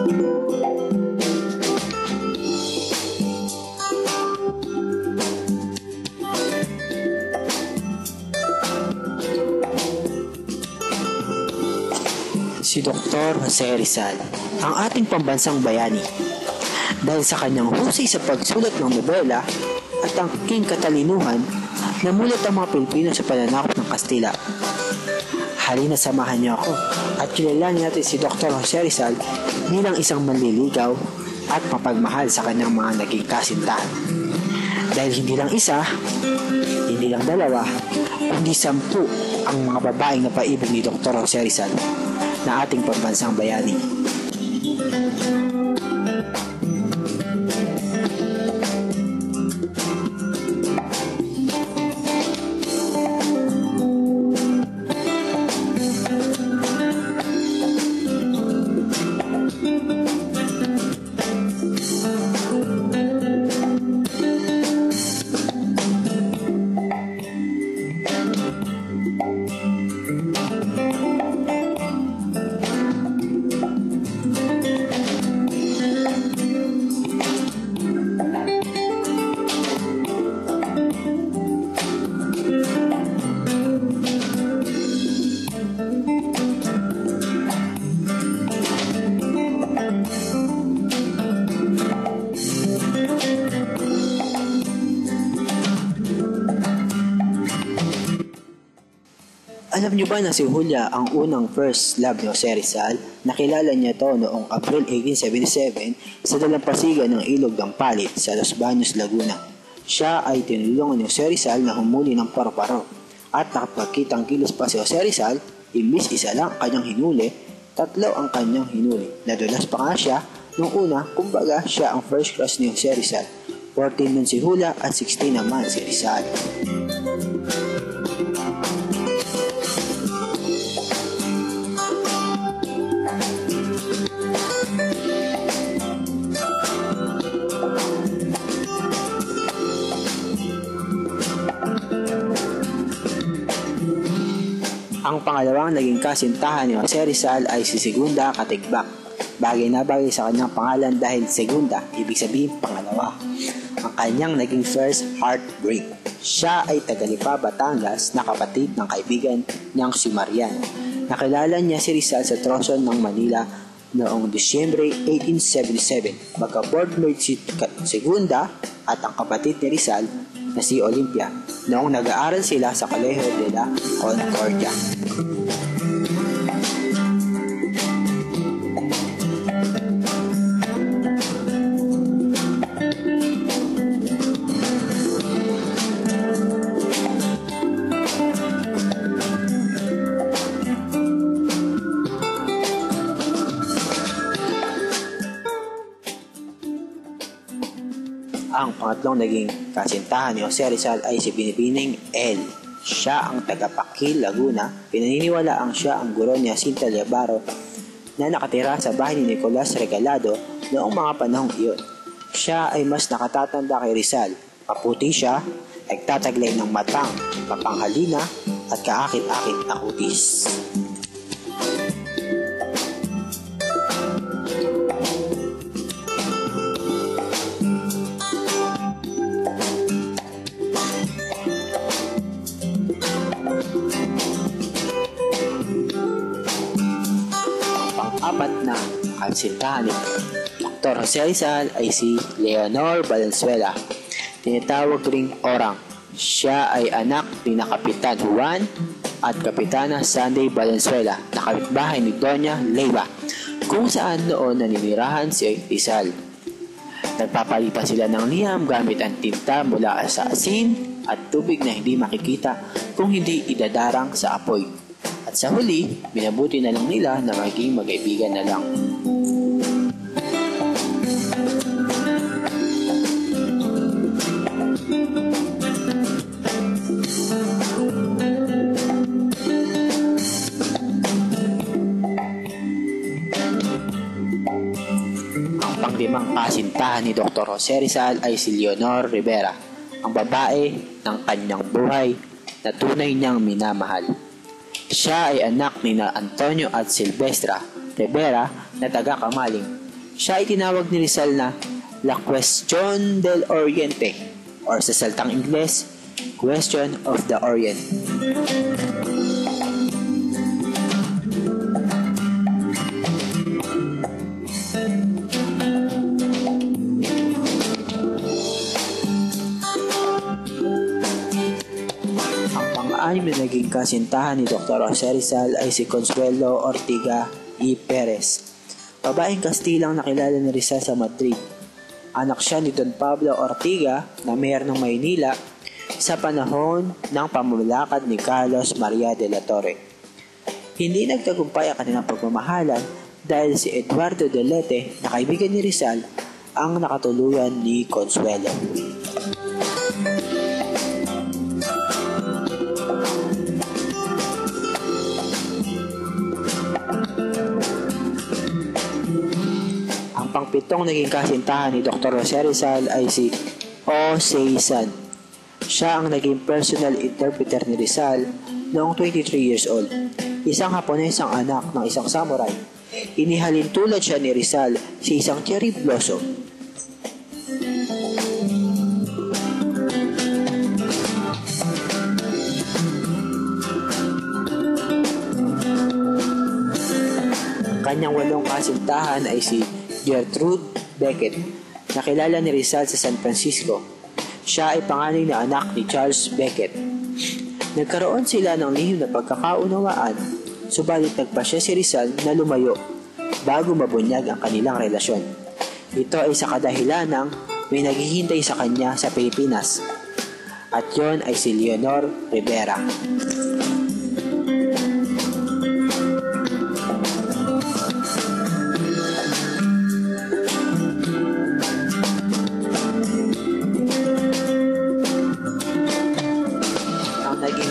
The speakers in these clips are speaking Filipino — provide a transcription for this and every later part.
Si Dr. Jose Rizal, ang ating pambansang bayani. Dahil sa kanyang husay sa pagsulat ng nobela at ang king katalinuhan, namulat ang mga Pilipino sa pananakop ng Kastila. Halina samahan niyo ako at kilalanin natin si Dr. Jose Rizal bilang isang manliligaw at mapagmahal sa kanyang mga naging kasintahan. Dahil hindi lang isa, hindi lang dalawa, kundi 10 ang mga babaeng napaibig ni Dr. Jose Rizal na ating pambansang bayani. Alam niyo ba na si Julia ang unang first love ni Jose Rizal? Nakilala niya ito noong April 1877 sa dalampasigan ng Ilog ng Palit sa Los Baños, Laguna. Siya ay tinulungan ni Jose Rizal na humuli ng paru-paro. At nakapagkitang kilos pa si Jose Rizal, imbis isa lang kanyang hinuli, 3 ang kanyang hinuli. Nadulas pa nga siya nung una, kumbaga siya ang first crush ni Jose Rizal. 14 nun si Julia at 16 naman si Rizal. Ang pangalawang naging kasintahan ni Jose Rizal ay si Segunda Katigbak. Bagay na bagay sa kanyang pangalan dahil Segunda, ibig sabihin pangalawa. Ang kanyang naging first heartbreak. Siya ay taga-Lipa, Batangas na kapatid ng kaibigan niyang si Marian. Nakilala niya si Rizal sa Troson ng Manila noong Disyembre 1877. Magka-boardmate si Segunda at ang kapatid ni Rizal na si Olympia noong nag-aaral sila sa Colegio de la Concordia. Ang pangatlong naging kasintahan ni Jose Rizal ay si Binibining L. Siya ang taga-Pakil, Laguna. Pinaniniwala ang siya ang guro ni Jacinta Liabaro na nakatira sa bahay ni Nicolas Regalado noong mga panahong iyon. Siya ay mas nakatatanda kay Rizal. Maputi siya, nagtataglay ng matang, mapanghalina at kaakit-akit na kutis. Apat na kasintahan ni Dr. Jose Rizal ay si Leonor Valenzuela, tinatawag ring Orang. Siya ay anak ni Kapitan Juan at Kapitana Sunday Valenzuela, na kapitbahay ni Doña Leyva, kung saan noon naninirahan si Rizal. Nagpapalitan sila ng liham gamit ang tinta mula sa asin at tubig na hindi makikita kung hindi idadarang sa apoy. At sa huli, minabuti na lang nila na maging magkaibigan na lang. Ang panglimang kasintahan ni Dr. Jose Rizal ay si Leonor Rivera, ang babae ng kanyang buhay na tunay niyang minamahal. Siya ay anak ni Antonio at Silvestra Rivera na taga-Kamaling. Siya ay tinawag ni Rizal na La Cuestión del Oriente or sa salitang Ingles, Question of the Orient. Ang na naging kasintahan ni Dr. Jose Rizal ay si Consuelo Ortiga y Perez, babaeng Kastilang nakilala ni Rizal sa Madrid. Anak siya ni Don Pablo Ortiga na mayor ng Maynila sa panahon ng pamulakad ni Carlos Maria de la Torre. Hindi nagtagumpay ang kanilang pagmamahalan dahil si Eduardo de Lete na kaibigan ni Rizal ang nakatuluyan ni Consuelo. Ang pangpitong naging kasintahan ni Dr. Jose Rizal ay si O. Seisan. Siya ang naging personal interpreter ni Rizal noong 23 years old. Isang Haponesang anak ng isang samurai. Inihalin tulad siya ni Rizal sa isang cherry blossom. Ang kanyang walong kasintahan ay si Gertrude Beckett, nakilala ni Rizal sa San Francisco. Siya ay panganay na anak ni Charles Beckett. Nagkaroon sila ng lihim na pagkakaunawaan, subalit nagpasya si Rizal na lumayo bago mabunyag ang kanilang relasyon. Ito ay sa kadahilan ng may naghihintay sa kanya sa Pilipinas, at yon ay si Leonor Rivera.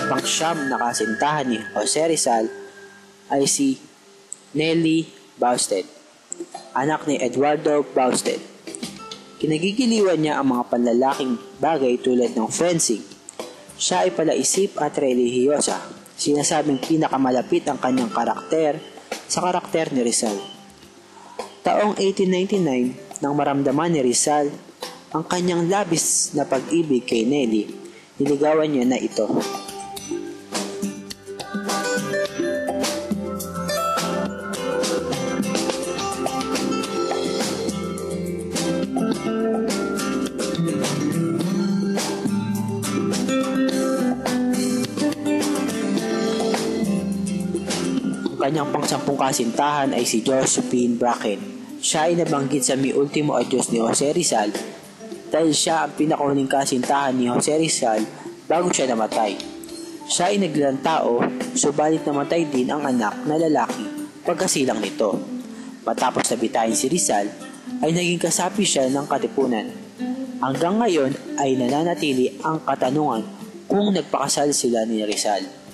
Pangsyam na kasintahan ni Jose Rizal ay si Nelly Bausted, anak ni Eduardo Bausted. Kinagigiliwan niya ang mga panlalaking bagay tulad ng fencing. Siya ay palaisip at relihiyosa. Sinasabing pinakamalapit ang kanyang karakter sa karakter ni Rizal. Taong 1899, nang maramdaman ni Rizal ang kanyang labis na pag-ibig kay Nelly, niligawan niya na ito. Ang kanyang pangsampung kasintahan ay si Josephine Bracken. Siya ay nabanggit sa Mi Ultimo Adios ni Jose Rizal dahil siya ang pinakahuling kasintahan ni Jose Rizal bago siya namatay. Siya ay naglalang tao, subalit namatay din ang anak na lalaki pagkasilang nito. Matapos nabitahin si Rizal, ay naging kasapi siya ng katipunan. Hanggang ngayon ay nananatili ang katanungan kung nagpakasal sila ni Rizal.